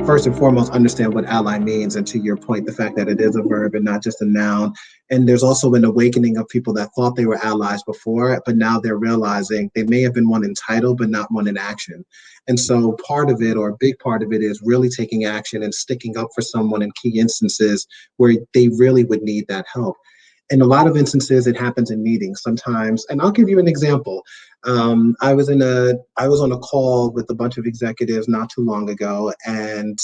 first and foremost understand what ally means, and to your point, the fact that it is a verb and not just a noun. And there's also an awakening of people that thought they were allies before, but now they're realizing they may have been one in title but not one in action. And so part of it, or a big part of it, is really taking action and sticking up for someone in key instances where they really would need that help. In a lot of instances, it happens in meetings sometimes. And I'll give you an example. I was on a call with a bunch of executives not too long ago, and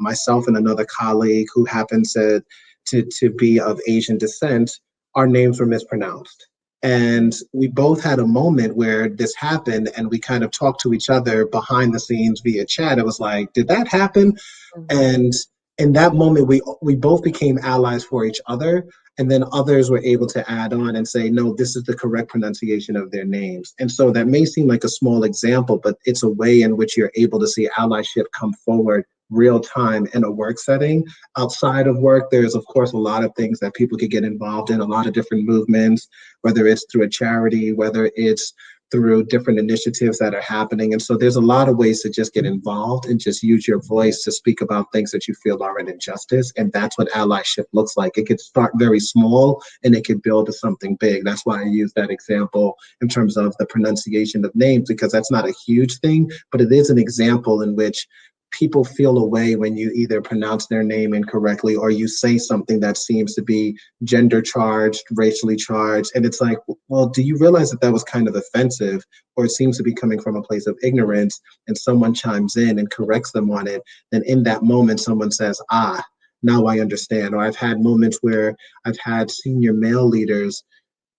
myself and another colleague who happens to be of Asian descent, our names were mispronounced. And we both had a moment where this happened, and we kind of talked to each other behind the scenes via chat. It was like, did that happen? Mhm. And in that moment, we both became allies for each other. And then others were able to add on and say, no, this is the correct pronunciation of their names. And so that may seem like a small example, but it's a way in which you're able to see allyship come forward real time in a work setting. Outside of work, there's of course a lot of things that people could get involved in, a lot of different movements, whether it's through a charity, whether it's through different initiatives that are happening. And so there's a lot of ways to just get involved and just use your voice to speak about things that you feel are an injustice. And that's what allyship looks like. It could start very small and it could build to something big. That's why I use that example in terms of the pronunciation of names, because that's not a huge thing, but it is an example in which people feel a way when you either pronounce their name incorrectly or you say something that seems to be gender charged, racially charged. And it's like, well, do you realize that that was kind of offensive, or it seems to be coming from a place of ignorance, and someone chimes in and corrects them on it? Then in that moment, someone says, ah, now I understand. Or I've had moments where I've had senior male leaders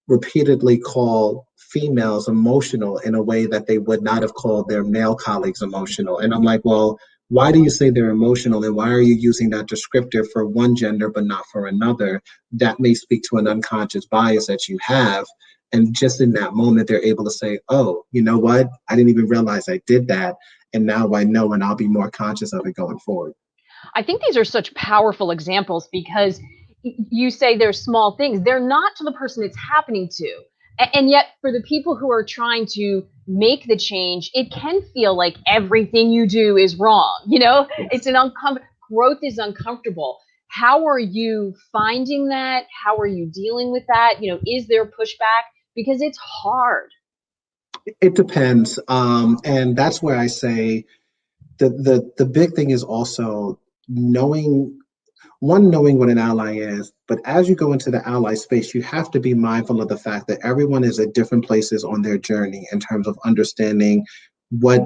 repeatedly call females emotional in a way that they would not have called their male colleagues emotional. And I'm like, well, why do you say they're emotional, and why are you using that descriptor for one gender but not for another? That may speak to an unconscious bias that you have. And just in that moment, they're able to say, oh, you know what? I didn't even realize I did that. And now I know, and I'll be more conscious of it going forward. I think these are such powerful examples because you say they're small things. They're not to the person it's happening to. And yet, for the people who are trying to make the change, it can feel like everything you do is wrong. It's an uncomfortable growth is uncomfortable. How are you finding that? How are you dealing with that? Is there pushback? Because it's hard. It depends. And that's where I say the big thing is also knowing knowing what an ally is, but as you go into the ally space, you have to be mindful of the fact that everyone is at different places on their journey in terms of understanding what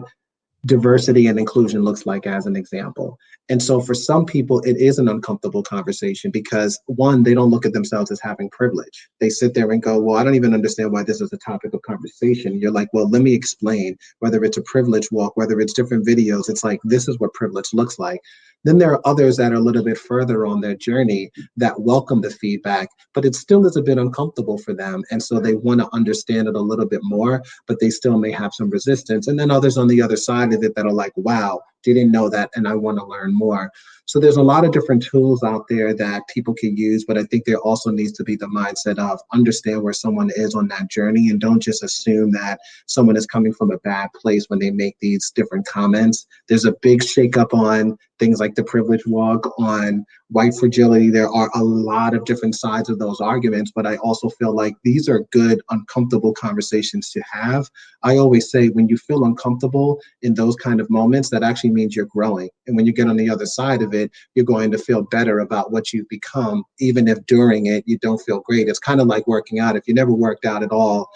diversity and inclusion looks like, as an example. And so for some people, it is an uncomfortable conversation because, one, they don't look at themselves as having privilege. They sit there and go, well, I don't even understand why this is a topic of conversation. You're like, well, let me explain. Whether it's a privilege walk, whether it's different videos, it's like, this is what privilege looks like. Then there are others that are a little bit further on their journey that welcome the feedback, but it still is a bit uncomfortable for them. And so they want to understand it a little bit more, but they still may have some resistance. And then others on the other side of it that are like, wow, didn't know that, and I want to learn more. So there's a lot of different tools out there that people can use, but I think there also needs to be the mindset of understand where someone is on that journey, and don't just assume that someone is coming from a bad place when they make these different comments. There's a big shakeup on things like the privilege walk, on white fragility. There are a lot of different sides of those arguments, but I also feel like these are good, uncomfortable conversations to have. I always say when you feel uncomfortable in those kind of moments, that actually means you're growing. And when you get on the other side of it, you're going to feel better about what you've become, even if during it you don't feel great. It's kind of like working out. If you never worked out at all,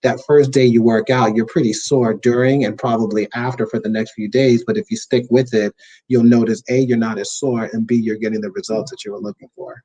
that first day you work out, you're pretty sore during and probably after for the next few days. But if you stick with it, you'll notice A, you're not as sore, and B, you're getting the results that you were looking for.